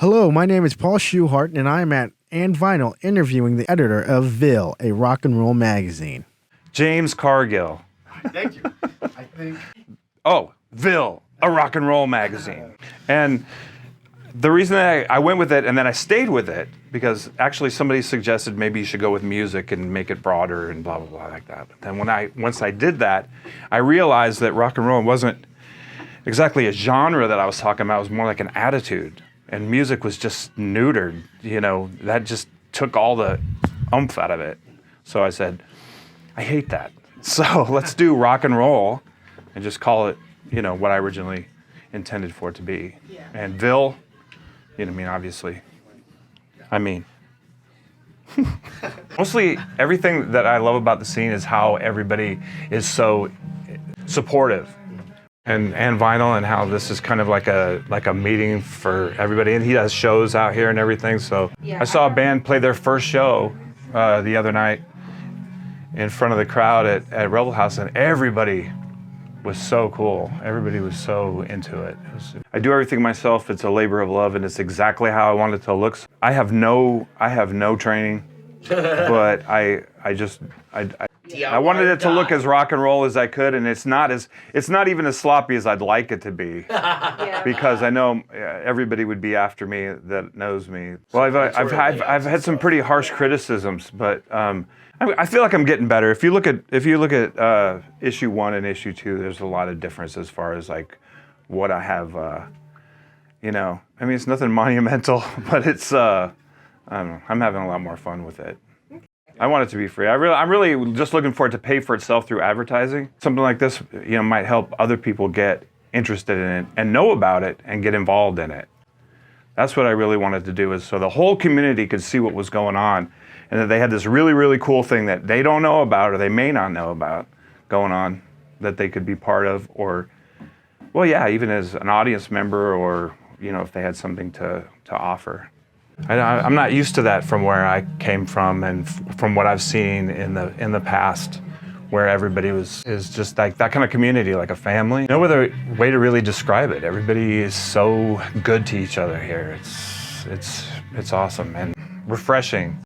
Hello, my name is Paul Schuhart, and I am at AndVinyl interviewing the editor of Ville, a rock and roll magazine. James Cargill. Thank you. I think. Oh, Ville, a rock and roll magazine. And the reason that I went with it and then I stayed with it, because actually somebody suggested maybe you should go with music and make it broader and blah, blah, blah like that. But then once I did that, I realized that rock and roll wasn't exactly a genre that I was talking about. It was more like an attitude. And music was just neutered, you know, that just took all the oomph out of it. So I said, I hate that. So let's do rock and roll and just call it, you know, what I originally intended for it to be. Yeah. And Ville, you know, I mean, obviously, mostly everything that I love about the scene is how everybody is so supportive. And AndVinyl, and how this is kind of like a meeting for everybody, and he does shows out here and everything. So yeah, I saw a band play their first show the other night in front of the crowd at Rebel House, and everybody was so cool. Everybody was so into it. I do everything myself. It's a labor of love, and it's exactly how I want it to look. I have no training, but I wanted it to look as rock and roll as I could, and it's not even as sloppy as I'd like it to be, because I know everybody would be after me that knows me. Well, I've had some pretty harsh criticisms, but I feel like I'm getting better. If you look at issue 1 and issue 2, there's a lot of difference as far as like what I have. You know, I mean, it's nothing monumental, but it's I don't know. I'm having a lot more fun with it. I want it to be free. I'm really just looking for it to pay for itself through advertising. Something like this, you know, might help other people get interested in it and know about it and get involved in it. That's what I really wanted to do, is so the whole community could see what was going on, and that they had this really, really cool thing that they don't know about or they may not know about going on, that they could be part of, or, well, yeah, even as an audience member, or, you know, if they had something to offer. I'm not used to that from where I came from and from what I've seen in the past, where everybody is just like that kind of community, like a family. No other way to really describe it. Everybody is so good to each other here. It's awesome and refreshing.